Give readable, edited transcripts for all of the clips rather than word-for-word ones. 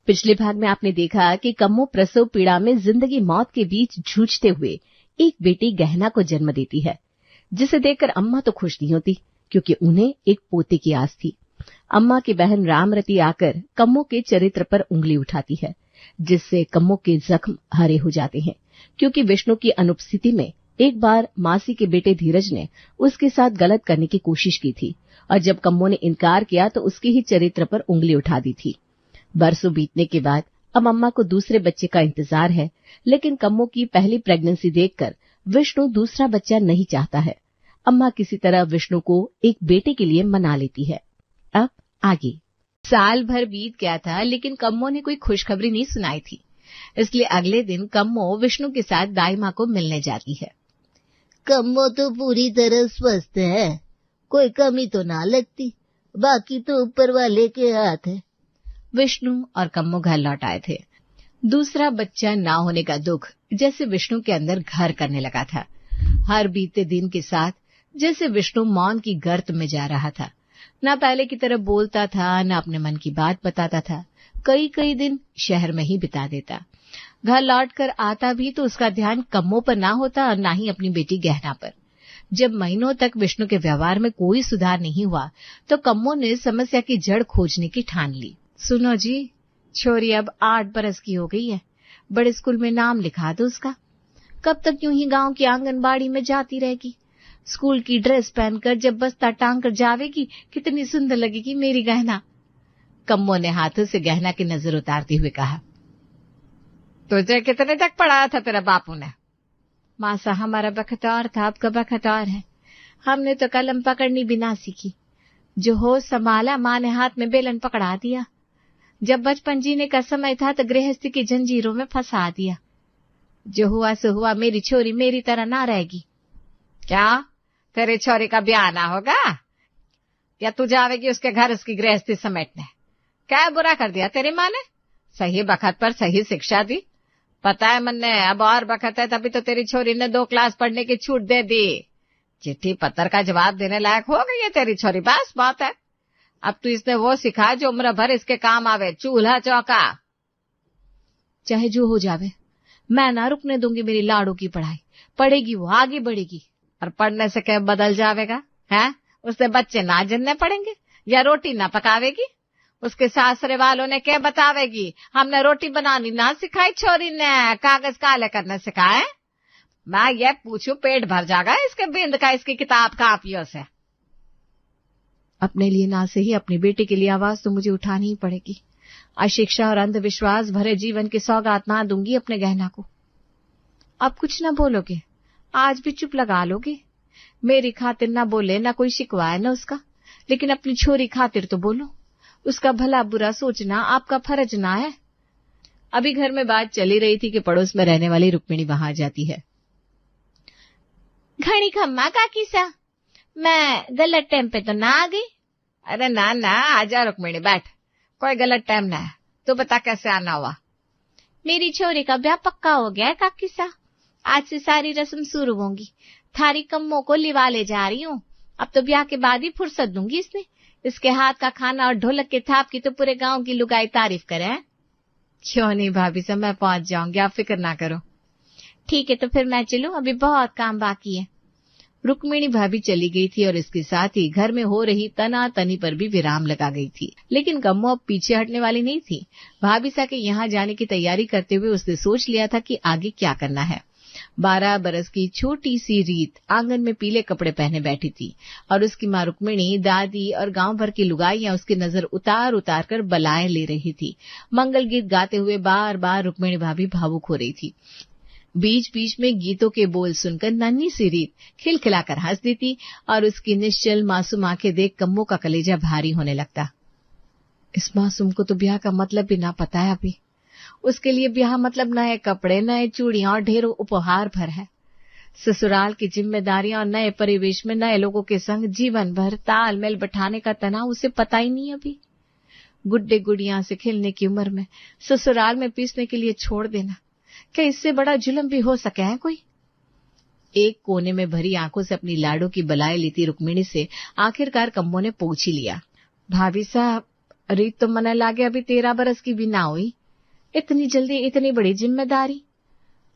पिछले भाग में आपने देखा कि कम्मो प्रसव पीड़ा में जिंदगी मौत के बीच जूझते हुए एक बेटी गहना को जन्म देती है, जिसे देखकर अम्मा तो खुश नहीं होती क्योंकि उन्हें एक पोते की आस थी। अम्मा की बहन रामरती आकर कम्मो के चरित्र पर उंगली उठाती है, जिससे कम्मो के जख्म हरे हो जाते हैं क्योंकि विष्णु की अनुपस्थिति में एक बार मासी के बेटे धीरज ने उसके साथ गलत करने की कोशिश की थी और जब कम्मो ने इनकार किया तो उसके ही चरित्र पर उंगली उठा दी थी। बरसों बीतने के बाद अब अम्मा को दूसरे बच्चे का इंतजार है, लेकिन कम्मो की पहली प्रेगनेंसी देखकर विष्णु दूसरा बच्चा नहीं चाहता है। अम्मा किसी तरह विष्णु को एक बेटे के लिए मना लेती है। अब आगे साल भर बीत गया था, लेकिन कम्मो ने कोई खुशखबरी नहीं सुनाई थी। इसलिए अगले दिन कम्मो विष्णु के साथ दाई माँ को मिलने जाती है। कम्मो तो पूरी तरह स्वस्थ है, कोई कमी तो ना लगती, बाकी तो ऊपर वाले के हाथ है। विष्णु और कम्मो घर लौट आए थे। दूसरा बच्चा ना होने का दुख जैसे विष्णु के अंदर घर करने लगा था। हर बीते दिन के साथ जैसे विष्णु मौन की गर्त में जा रहा था। न पहले की तरह बोलता था, न अपने मन की बात बताता था। कई दिन शहर में ही बिता देता। घर लौटकर आता भी तो उसका ध्यान कम्मो पर ना होता और ना ही अपनी बेटी गहना पर। जब महीनों तक विष्णु के व्यवहार में कोई सुधार नहीं हुआ तो कम्मो ने समस्या की जड़ खोजने की ठान ली। सुनो जी, छोरी अब 8 बरस की हो गई है, बड़े स्कूल में नाम लिखा दो उसका। कब तक यूं ही गांव की आंगनबाड़ी में जाती रहेगी? स्कूल की ड्रेस पहनकर जब बस्ता टांग कर जावेगी कितनी सुंदर लगेगी मेरी गहना। कम्मो ने हाथों से गहना की नजर उतारते हुए कहा, तुझे कितने तक पढ़ाया था तेरा बापू ने? मासा, हमारा बखत और था, आपका बखत और है। हमने तो कलम पकड़नी भी ना सीखी। जो हो संभाला, माँ ने हाथ में बेलन पकड़ा दिया। जब बचपन जीने का समय था तो गृहस्थी की जंजीरों में फंसा दिया। जो हुआ सो हुआ, मेरी छोरी मेरी तरह ना रहेगी। क्या तेरी छोरी का ब्याह ना होगा या तू जावेगी उसके घर उसकी गृहस्थी समेटने? क्या बुरा कर दिया तेरी माँ ने? सही बखत पर सही शिक्षा दी। पता है मन्ने, अब और बखत है, तभी तो तेरी छोरी ने 2 क्लास पढ़ने की छूट दे दी। चिट्ठी पत्र का जवाब देने लायक हो गई है तेरी छोरी, बस बात है। अब तू इसने वो सिखा जो उम्र भर इसके काम आवे, चूल्हा चौका। चाहे जो हो जावे, मैं ना रुकने दूंगी मेरी लाड़ू की पढ़ाई। पढ़ेगी वो, आगे बढ़ेगी। और पढ़ने से क्या बदल जावेगा? है उससे बच्चे ना जन्ने पड़ेंगे या रोटी ना पकावेगी? उसके सासरे वालों ने क्या बतावेगी? हमने रोटी बनानी ना सिखाई छोरी ने, कागज काले करने सिखाए। मैं ये पूछूं, पेट भर जाएगा इसके बिंद का इसकी किताब कापियों से। अपने लिए ना सही, अपनी बेटी के लिए आवाज तो मुझे उठानी ही पड़ेगी। अशिक्षा और अंधविश्वास भरे जीवन की सौगात ना दूंगी अपने गहना को। अब कुछ ना बोलोगे? आज भी चुप लगा लोगे? मेरी खातिर ना बोले, ना कोई शिकवा है ना उसका, लेकिन अपनी छोरी खातिर तो बोलो। उसका भला बुरा सोचना आपका फर्ज ना है? अभी घर में बात चली रही थी कि पड़ोस में रहने वाली रुक्मिणी वहां जाती है। घड़ी खम्मा काकी सा, मैं गलत टाइम पे तो ना आ गई? अरे ना ना, आजा रुक्मिणी, बैठ। कोई गलत टाइम ना है। तू बता कैसे आना हुआ? मेरी छोरी का ब्याह पक्का हो गया है काकी सा। आज से सारी रस्म शुरू होंगी। थारी कम्मो को लिवा ले जा रही हूँ। अब तो ब्याह के बाद ही फुर्सत दूंगी इसने। इसके हाथ का खाना और ढोलक के थाप की तो पूरे गांव की लुगाई तारीफ करे। क्यों नहीं भाभी साहब, मैं पहुंच जाऊंगी, आप फिक्र ना करो। ठीक है, तो फिर मैं चलूं, अभी बहुत काम बाकी है। रुक्मिणी भाभी चली गई थी और इसके साथ ही घर में हो रही तनातनी पर भी विराम लगा गई थी। लेकिन कम्मो अब पीछे हटने वाली नहीं थी। भाभी सा के यहाँ जाने की तैयारी करते हुए उसने सोच लिया था कि आगे क्या करना है। 12 बरस की छोटी सी रीत आंगन में पीले कपड़े पहने बैठी थी और उसकी माँ रुक्मिणी, दादी और गांव भर की लुगाइयां उसकी नजर उतार उतार कर बलाएं ले रही थी। मंगल गीत गाते हुए बार बार रुक्मिणी भाभी भावुक हो रही थी। बीच बीच में गीतों के बोल सुनकर नन्ही सी रीत खिलखिलाकर हंस देती और उसकी निश्चल मासूम आंखें देख कम्मो का कलेजा भारी होने लगता। इस मासूम को तो ब्याह का मतलब भी ना पता है अभी। उसके लिए ब्याह मतलब नए कपड़े, नए चूड़ियां और ढेरों उपहार भर है। ससुराल की जिम्मेदारियां और नए परिवेश में नए लोगों के संग जीवन भर तालमेल बैठाने का तनाव उसे पता ही नहीं अभी। गुड्डे गुड़ियां से खेलने की उम्र में ससुराल में पीसने के लिए छोड़ देना, क्या इससे बड़ा जुल्म भी हो सके है कोई? एक कोने में भरी आंखों से अपनी लाडो की बलाएं लेती रुक्मिणी से आखिरकार कम्मो ने पूछ ही लिया, भाभी साहब रीत तो मने लागे अभी 13 बरस की भी ना हुई, इतनी जल्दी इतनी बड़ी जिम्मेदारी।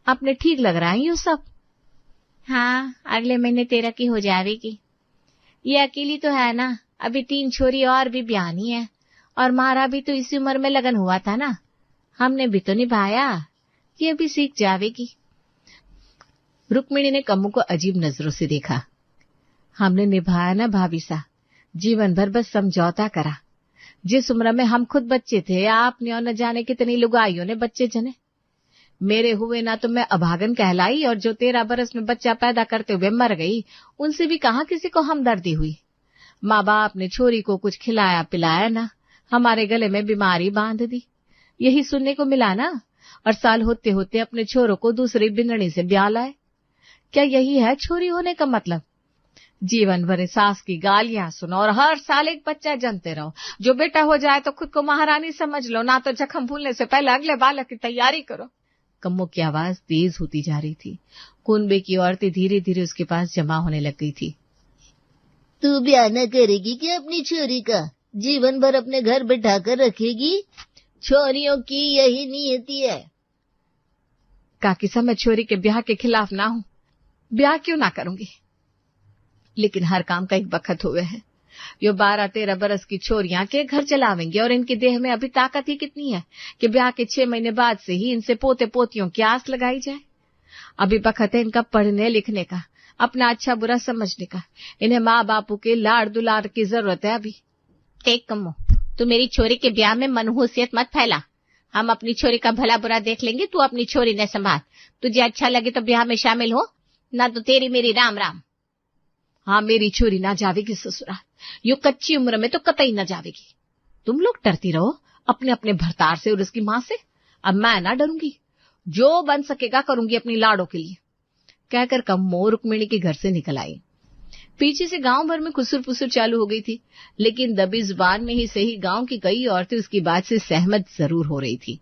आपने ठीक लग रहा है ये सब। हाँ, अगले महीने 13 की हो जाएगी। ये अकेली तो है ना, अभी 3 छोरी और भी ब्यानी है, और मारा भी तो इसी उम्र में लगन हुआ था ना, हमने भी तो निभाया, ये अभी सीख जावेगी। रुक्मिणी ने कम्मू को अजीब नजरों से देखा। हमने निभाया ना भाभी सा, जीवन भर बस समझौता करा। जिस उम्र में हम खुद बच्चे थे, आपने और न जाने कितनी लुगाइयों ने बच्चे जने। मेरे हुए ना तो मैं अभागन कहलाई, और जो 13 बरस में बच्चा पैदा करते हुए मर गई, उनसे भी कहाँ किसी को हमदर्दी हुई। माँ बाप ने छोरी को कुछ खिलाया पिलाया ना, हमारे गले में बीमारी बांध दी। यही सुनने को मिला ना, और साल होते होते अपने छोरों को दूसरी बिंदनी से ब्याह लाए। क्या यही है छोरी होने का मतलब? जीवन भर सास की गालियां सुनो और हर साल एक बच्चा जनते रहो। जो बेटा हो जाए तो खुद को महारानी समझ लो, ना तो जख्म भूलने से पहले अगले बालक की तैयारी करो। कम्मो की आवाज तेज होती जा रही थी। कुनबे की औरतें धीरे धीरे उसके पास जमा होने लग गई थी। तू ब्याह न करेगी क्या अपनी छोरी का? जीवन भर अपने घर बैठा कर रखेगी? छोरियों की यही नियति है। काकी, मैं छोरी के ब्याह के खिलाफ ना हूं, ब्याह क्यों ना करूंगी, लेकिन हर काम का एक बखत हुए है। यो 12-13 बरस की छोरियां के घर चलावेंगे, और इनके देह में अभी ताकत ही कितनी है कि ब्याह के 6 महीने बाद से ही इनसे पोते पोतियों की आस लगाई जाए। अभी बखत है इनका पढ़ने लिखने का, अपना अच्छा बुरा समझने का। इन्हें माँ बापू के लाड़ दुलार की जरूरत है अभी। देख कम्मो, तू मेरी छोरी के ब्याह में मनहूसियत मत फैला। हम अपनी छोरी का भला बुरा देख लेंगे, तू अपनी छोरी ने संभाल। तुझे अच्छा लगे तो ब्याह में शामिल हो, ना तो तेरी मेरी राम राम। हाँ, मेरी छोरी ना जावेगी ससुराल, यो कच्ची उम्र में तो कतई न जावेगी। तुम लोग डरती रहो अपने अपने भरतार से और उसकी माँ से, अब मैं ना डरूंगी, जो बन सकेगा करूंगी अपनी लाड़ों के लिए, कहकर कम्मो रुक्मिणी के घर से निकल आई। पीछे से गांव भर में खुसुर पुसुर चालू हो गई थी, लेकिन दबी जुबान में ही सही गांव की कई औरतें उसकी बात से सहमत जरूर हो रही थी।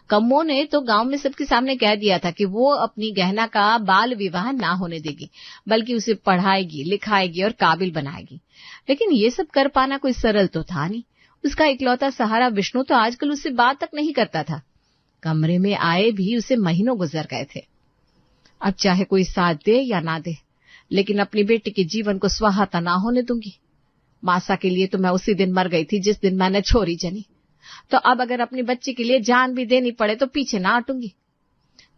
कम्मो ने तो गांव में सबके सामने कह दिया था कि वो अपनी गहना का बाल विवाह ना होने देगी, बल्कि उसे पढ़ाएगी लिखाएगी और काबिल बनाएगी। लेकिन ये सब कर पाना कोई सरल तो था नहीं। उसका इकलौता सहारा विष्णु तो आजकल उससे बात तक नहीं करता था। कमरे में आए भी उसे महीनों गुजर गए थे। अब चाहे कोई साथ दे या ना दे, लेकिन अपनी बेटी के जीवन को स्वाहाता ना होने दूंगी। मासा के लिए तो मैं उसी दिन मर गई थी जिस दिन मैंने छोरी जनी, तो अब अगर अपनी बच्ची के लिए जान भी देनी पड़े तो पीछे ना हटूंगी।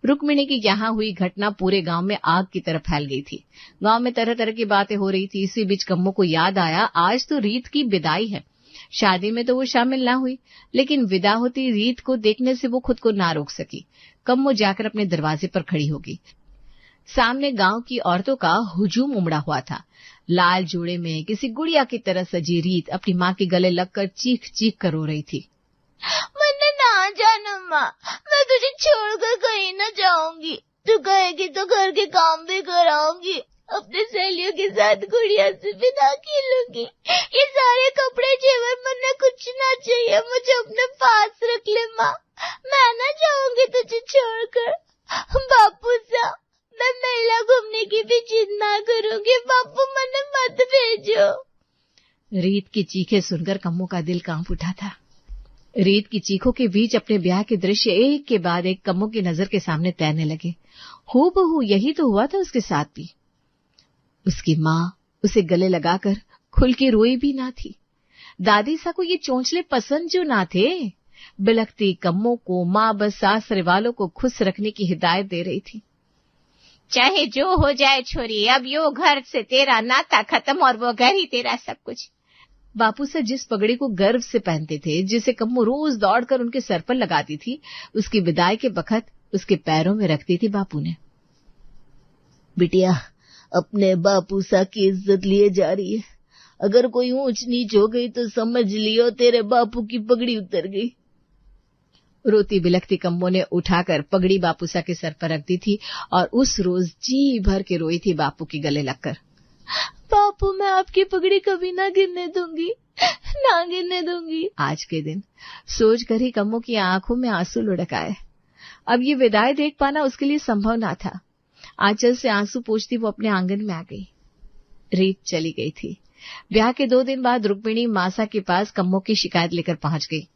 रुक्मिणी की यहाँ हुई घटना पूरे गांव में आग की तरह फैल गई थी। गांव में तरह तरह की बातें हो रही थी। इसी बीच कम्मो को याद आया, आज तो रीत की विदाई है। शादी में तो वो शामिल ना हुई, लेकिन विदा होती रीत को देखने से वो खुद को ना रोक सकी। कम्मो जाकर अपने दरवाजे पर खड़ी होगी। सामने गांव की औरतों का हुजूम उमड़ा हुआ था। लाल जोड़े में किसी गुड़िया की तरह सजी रीत अपनी माँ के गले लगकर चीख चीख कर रो रही थी। मैंने ना जाना माँ, मैं तुझे छोड़कर कहीं न जाऊंगी। तू कहेगी तो घर के काम भी कराऊंगी, अपने सहेलियों के साथ गुड़िया से विदा खेलूंगी। ये सारे कपड़े जेवर मुझे कुछ ना चाहिए, मुझे अपने पास रख ले माँ, मैं ना जाऊंगी तुझे छोड़कर। बापू सा, मैं मेला घूमने की भी जिद ना करूंगी, बापू मुझे मत भेजो। रीत की चीखें सुनकर कम्मो का दिल कांप उठा था। रीत की चीखों के बीच अपने ब्याह के दृश्य एक के बाद एक कम्मो की नजर के सामने तैरने लगे। हूबहू यही तो हुआ था उसके साथ भी। उसकी माँ उसे गले लगाकर खुल के रोई भी ना थी। दादी सा को ये चोंचले पसंद जो ना थे। बिलखती कम्मो को माँ बस सासरे वालों को खुश रखने की हिदायत दे रही थी। चाहे जो हो जाए छोरी, अब यो घर से तेरा नाता खत्म और वो घर ही तेरा सब कुछ। बापू से जिस पगड़ी को गर्व से पहनते थे, जिसे कम्मो रोज दौड़कर उनके सर पर लगाती थी, उसकी विदाई के बखत उसके पैरों में रखती थी बापू ने। बिटिया, अपने बापू सा की इज्जत लिए जा रही है। अगर कोई ऊंच नीच हो गई तो समझ लियो तेरे बापू की पगड़ी उतर गई। रोती बिलखती कम्मो ने उठाकर पगड़ी बापूसा के सर पर रख दी थी और उस रोज जी भर के रोई थी बापू के गले लगकर। बापू, मैं आपकी पगड़ी कभी ना गिरने दूंगी, ना गिरने दूंगी। आज के दिन सोच कर ही कम्मो की आंखों में आंसू लुढ़क आए। अब ये विदाई देख पाना उसके लिए संभव ना था। आंचल से आंसू पोंछती वो अपने आंगन में आ गई। रीत चली गई थी। ब्याह के 2 दिन बाद रुक्मिणी मासा के पास कम्मो की शिकायत लेकर पहुंच गई।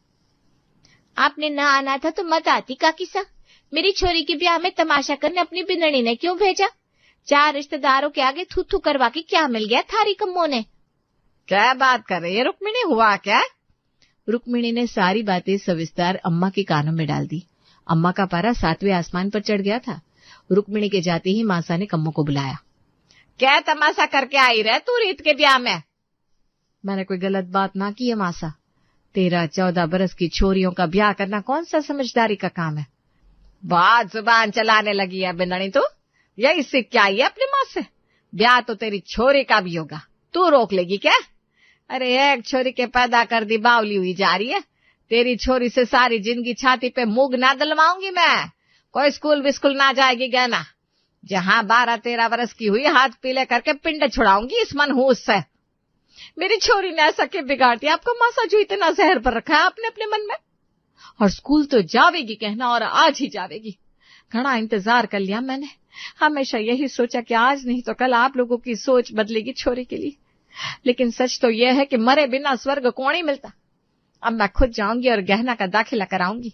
आपने ना आना था तो मत आती काकी सा। मेरी छोरी के ब्याह में तमाशा करने अपनी बिंदनी ने क्यों भेजा? 4 रिश्तेदारों के आगे थू थू करवा के क्या मिल गया थारी कम्मो ने? क्या बात कर रही है रुक्मिणी, हुआ क्या? रुक्मिणी ने सारी बातें सविस्तार अम्मा के कानों में डाल दी। अम्मा का पारा 7वें आसमान पर चढ़ गया था। रुक्मिणी के जाते ही मासा ने कम्मो को बुलाया। क्या तमाशा करके आई रहे तू रीत के ब्याह में? मैंने कोई गलत बात ना की है मासा। 13-14 बरस की छोरियों का ब्याह करना कौन सा समझदारी का काम है? बहुत जुबान चलाने लगी है बिंदनी तू। यही सीख के आई है अपनी माँ से। ब्याह तो तेरी छोरी का भी होगा, तू रोक लेगी क्या? अरे एक छोरी के पैदा कर दी बावली हुई जा रही है। तेरी छोरी से सारी जिंदगी छाती पे मूंग ना दिलवाऊंगी मैं। कोई स्कूल विस्कूल ना जाएगी गहना। जहां 12-13 बरस की हुई हाथ पीले करके पिंड छुड़ाऊंगी इस मनहूस से। मेरी छोरी ने ऐसा क्या बिगाड़ दिया आपको मासा जो इतना जहर पर रखा है आपने अपने मन में? और स्कूल तो जावेगी कहना, और आज ही जावेगी। घना इंतजार कर लिया मैंने। हमेशा यही सोचा कि आज नहीं तो कल आप लोगों की सोच बदलेगी छोरी के लिए। लेकिन सच तो यह है कि मरे बिना स्वर्ग कौन ही मिलता। अब मैं खुद जाऊंगी और गहना का दाखिला कराऊंगी।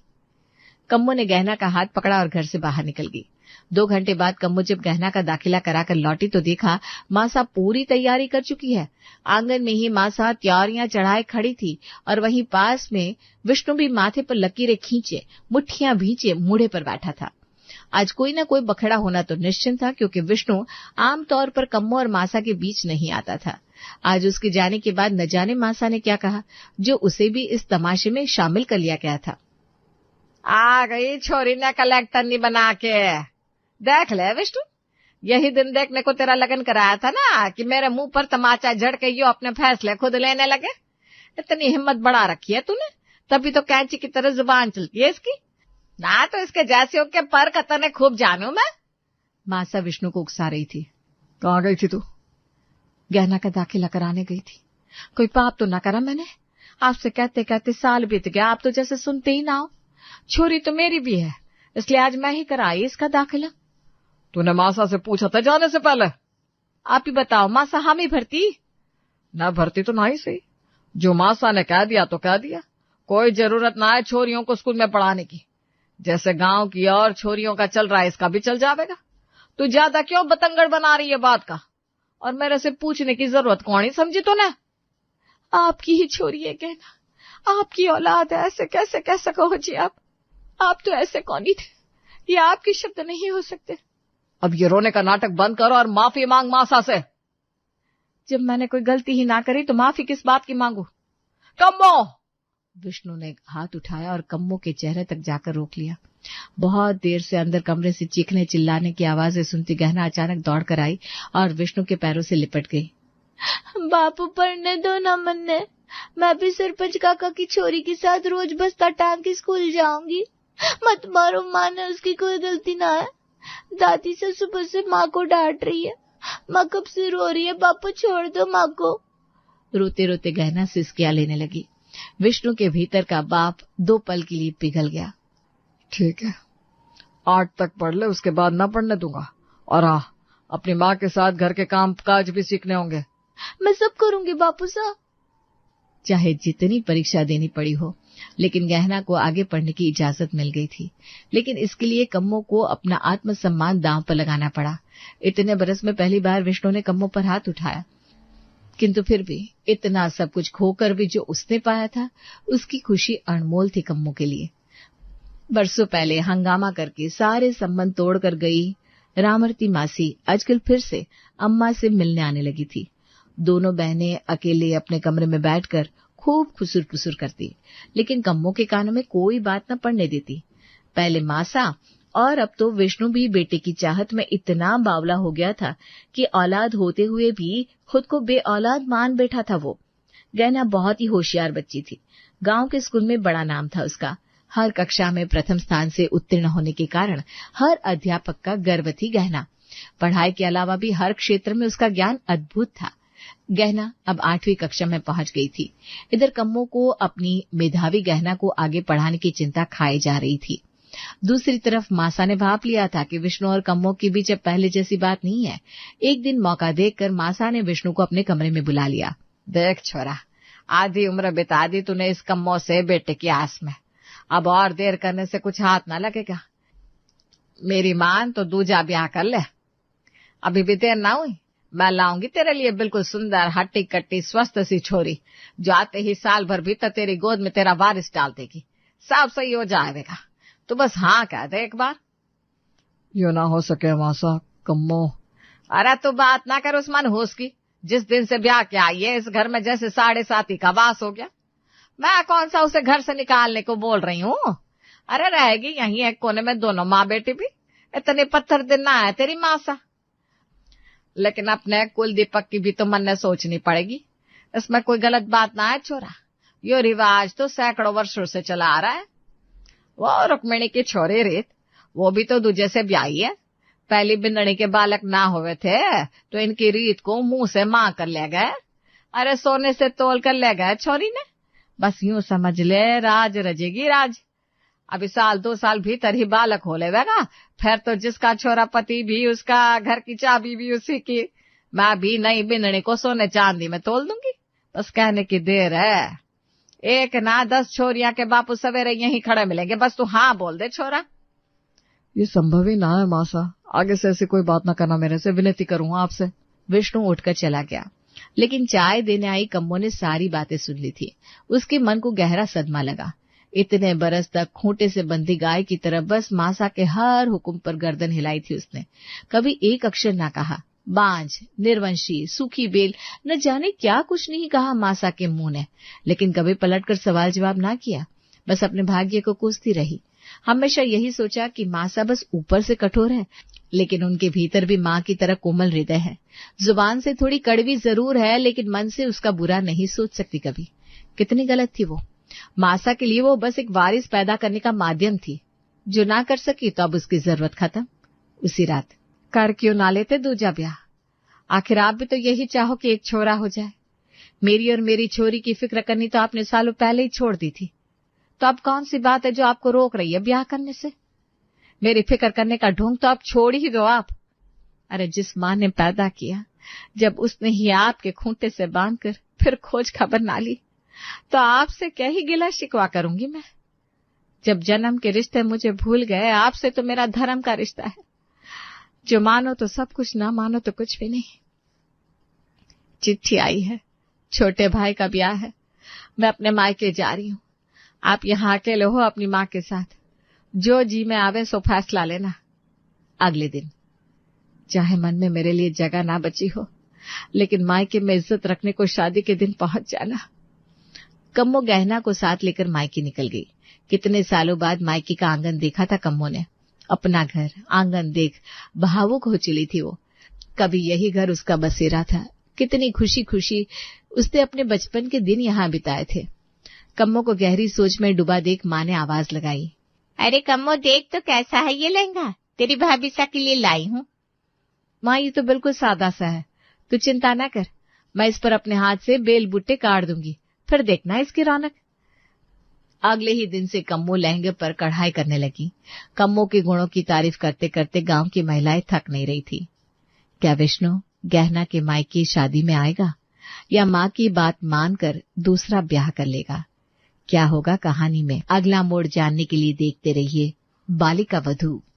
कम्मो ने गहना का हाथ पकड़ा और घर से बाहर निकल गई। 2 घंटे बाद कम्मो जब गहना का दाखिला कराकर लौटी तो देखा मासा पूरी तैयारी कर चुकी है। आंगन में ही मासा तैयारियां चढ़ाए खड़ी थी और वहीं पास में विष्णु भी माथे पर लकीरें खींचे, मुट्ठियां भींचे मूढ़े पर बैठा था। आज कोई न कोई बखेड़ा होना तो निश्चित था, क्योंकि विष्णु आमतौर पर कम्मो और मासा के बीच नहीं आता था। आज उसके जाने के बाद न जाने मासा ने क्या कहा, जो उसे भी इस तमाशे में शामिल कर लिया गया था। आ गई छोरी ने कलेक्टर नहीं बना के। देख ले विष्णु, यही दिन देखने को तेरा लगन कराया था ना कि मेरे मुंह पर तमाचा जड़ के यो अपने फैसले खुद लेने लगे। इतनी हिम्मत बढ़ा रखी है तूने, तभी तो कैंची की तरह जुबान चलती है इसकी। ना तो इसके जैसे के पर कतने खूब जानू मैं। मासा विष्णु को उकसा रही थी। कहाँ गई थी तू? गहना का दाखिला कराने गई थी। कोई पाप तो ना करा मैंने? आपसे कहते कहते साल बीत गया, आप तो जैसे सुनते ही ना हो। छोरी तो मेरी भी है, इसलिए आज मैं ही कराई इसका दाखिला। तूने मासा से पूछा था जाने से पहले? आप ही बताओ, मासा हम ही भरती? ना भरती तो ना ही सही। जो मासा ने कह दिया तो कह दिया। कोई जरूरत ना है छोरियों को स्कूल में पढ़ाने की। जैसे गांव की और छोरियों का चल रहा है इसका भी चल जाएगा। तू ज्यादा क्यों बतंगड़ बना रही है बात का? और मेरे से पूछने की जरूरत कौन ही समझी तूने? आपकी ही छोरी है कहना, आपकी औलाद है, ऐसे कैसे कह सको जी आप तो ऐसे कौन ही थे? ये आपके शब्द नहीं हो सकते। अब ये रोने का नाटक बंद करो और माफी मांग मासा से। जब मैंने कोई गलती ही ना करी तो माफी किस बात की मांगू? कम्मो! विष्णु ने हाथ उठाया और कम्मो के चेहरे तक जाकर रोक लिया। बहुत देर से अंदर कमरे से चीखने चिल्लाने की आवाजें सुनती गहना अचानक दौड़ कर आई और विष्णु के पैरों से लिपट गई। बापू पढ़ने दो ना मन्ने, मैं भी सरपंच काका की छोरी के साथ रोज बस्ता टांग के स्कूल जाऊंगी। मत मारो, माँ ने उसकी कोई गलती ना है। दादी से सुबह से माँ को डांट रही है। माँ कब से रो रही है, बापू छोड़ दो माँ को। रोते रोते गहना सिसकियां लेने लगी। विष्णु के भीतर का बाप 2 पल के लिए पिघल गया। ठीक है, 8 तक पढ़ ले, उसके बाद ना पढ़ने दूंगा। और हाँ, अपनी माँ के साथ घर के काम काज भी सीखने होंगे। मैं सब करूंगी बापू साहब। चाहे जितनी परीक्षा देनी पड़ी हो, लेकिन गहना को आगे पढ़ने की इजाजत मिल गई थी। लेकिन इसके लिए कम्मो को अपना आत्मसम्मान दांव पर लगाना पड़ा। इतने बरस में पहली बार विष्णु ने कम्मो पर हाथ उठाया, किंतु फिर भी इतना सब कुछ खोकर भी जो उसने पाया था, उसकी खुशी अनमोल थी कम्मो के लिए। बरसों पहले हंगामा करके सारे संबंध तोड़कर गई रामरती मासी आजकल फिर से अम्मा से मिलने आने लगी थी। दोनों बहनें अकेले अपने कमरे में बैठकर खूब खुसुर पुसुर करती, लेकिन कम्मो के कानों में कोई बात न पड़ने देती। पहले मासा और अब तो विष्णु भी बेटे की चाहत में इतना बावला हो गया था कि औलाद होते हुए भी खुद को बेऔलाद मान बैठा था। वो गहना बहुत ही होशियार बच्ची थी। गांव के स्कूल में बड़ा नाम था उसका। हर कक्षा में प्रथम स्थान से उत्तीर्ण होने के कारण हर अध्यापक का गर्व थी गहना। पढ़ाई के अलावा भी हर क्षेत्र में उसका ज्ञान अद्भुत था। गहना अब 8वीं कक्षा में पहुंच गई थी। इधर कम्मो को अपनी मेधावी गहना को आगे पढ़ाने की चिंता खाई जा रही थी। दूसरी तरफ मासा ने भाप लिया था कि विष्णु और कम्मो के बीच अब पहले जैसी बात नहीं है। एक दिन मौका देखकर मासा ने विष्णु को अपने कमरे में बुला लिया। देख छोरा, आधी उम्र बिता दी तूने इस कम्मो से बेटे की आस में, अब और देर करने से कुछ हाथ ना लगेगा। मेरी मान तो दूजा ब्याह कर ले, अभी भी देर ना हुई। मैं लाऊंगी तेरे लिए बिल्कुल सुंदर हट्टी कट्टी स्वस्थ सी छोरी, जो आते ही साल भर भीतर तेरी गोद में तेरा वारिस डाल देगी। सब सही हो जाएगा, तो बस हाँ कह दे एक बार। यो ना हो सके मासा, कम्मो। अरे तू बात ना कर उस्मान होश की, जिस दिन से ब्याह के आई है इस घर में जैसे 7.5 का वास हो गया। मैं कौन सा उसे घर से निकालने को बोल रही हूँ। अरे रहेगी यहीं एक कोने में दोनों माँ बेटी भी। इतने पत्थर दिन ना है तेरी मासा। लेकिन अपने कुल दीपक की भी तो मन ने सोचनी पड़ेगी, इसमें कोई गलत बात ना है छोरा। यो रिवाज तो सैकड़ों वर्षों से चला आ रहा है। वो रुक्मिणी की छोरी रीत, वो भी तो दूजे से ब्याही है। पहली बिंदनी के बालक ना हुए थे तो इनकी रीत को मुंह से मां कर ले गए। अरे सोने से तोल कर ले गए छोरी ने। बस यूं समझ ले राज रजेगी राज। अभी 1-2 साल भीतर ही बालक हो लेगा, फिर तो जिसका छोरा पति भी उसका, घर की चाबी भी उसी की। मैं भी नई बिंदनी को सोने चांदी में तोल दूंगी, बस कहने की देर है। 1 ना 10 छोरियां के बापू सवेरे यहीं खड़े मिलेंगे, बस तू हाँ बोल दे छोरा। ये संभव ही ना है मासा, आगे से ऐसी कोई बात ना करना, मेरे से विनती करूंगा आपसे। विष्णु उठकर चला गया, लेकिन चाय देने आई कम्मो ने सारी बातें सुन ली थी। उसके मन को गहरा सदमा लगा। इतने बरस तक खूंटे से बंधी गाय की तरह बस मासा के हर हुक्म पर गर्दन हिलाई थी उसने। कभी एक अक्षर ना कहा। बांझ, निर्वंशी, सूखी बेल, न जाने क्या कुछ नहीं कहा मासा के मुंह ने, लेकिन कभी पलटकर सवाल जवाब ना किया। बस अपने भाग्य को कोसती रही। हमेशा यही सोचा कि मासा बस ऊपर से कठोर है, लेकिन उनके भीतर भी माँ की तरह कोमल हृदय है। जुबान से थोड़ी कड़वी जरूर है, लेकिन मन से उसका बुरा नहीं सोच सकती कभी। कितनी गलत थी वो। मासा के लिए वो बस एक वारिस पैदा करने का माध्यम थी, जो ना कर सकी तो अब उसकी जरूरत खत्म। उसी रात कर क्यों ना लेते दूजा ब्याह। आखिर आप भी तो यही चाहो कि एक छोरा हो जाए। मेरी और मेरी छोरी की फिक्र करनी तो आपने सालों पहले ही छोड़ दी थी, तो अब कौन सी बात है जो आपको रोक रही है ब्याह करने से। मेरी फिक्र करने का ढोंग तो आप छोड़ ही दो आप। अरे जिस माँ ने पैदा किया, जब उसने ही आपके खूंटे से बांधकर फिर खोज खबर ना ली, तो आपसे क्या ही गिला शिकवा करूंगी मैं। जब जन्म के रिश्ते मुझे भूल गए, आपसे तो मेरा धर्म का रिश्ता है। जो मानो तो सब कुछ, ना मानो तो कुछ भी नहीं। चिट्ठी आई है, छोटे भाई का ब्याह है। मैं अपने मायके जा रही हूँ। आप यहाँ अकेले हो अपनी माँ के साथ। जो जी में आवे सो फैसला लेना। अगले दिन चाहे मन में मेरे लिए जगह ना बची हो, लेकिन मायके में इज्जत रखने को शादी के दिन पहुंच जाना। कम्मो गहना को साथ लेकर मायके निकल गई। कितने सालों बाद मायके का आंगन देखा था कम्मो ने। अपना घर आंगन देख भावुक हो चली थी वो। कभी यही घर उसका बसेरा था। कितनी खुशी खुशी उसने अपने बचपन के दिन यहाँ बिताए थे। कम्मो को गहरी सोच में डूबा देख माँ ने आवाज लगाई। अरे कम्मो देख तो कैसा है ये लहंगा, तेरी भाभी सा के लिए लाई हूँ। माँ ये तो बिल्कुल सादा सा है, तू चिंता ना कर। मैं इस पर अपने हाथ से बेल बूटे काट दूंगी, फिर देखना इसकी रौनक। अगले ही दिन से कम्मो लहंगे पर कढ़ाई करने लगी। कम्मो के गुणों की तारीफ करते करते गांव की महिलाएं थक नहीं रही थी। क्या विष्णु गहना के मायके शादी में आएगा, या माँ की बात मानकर दूसरा ब्याह कर लेगा? क्या होगा कहानी में अगला मोड़ जानने के लिए देखते रहिए बालिका वधू।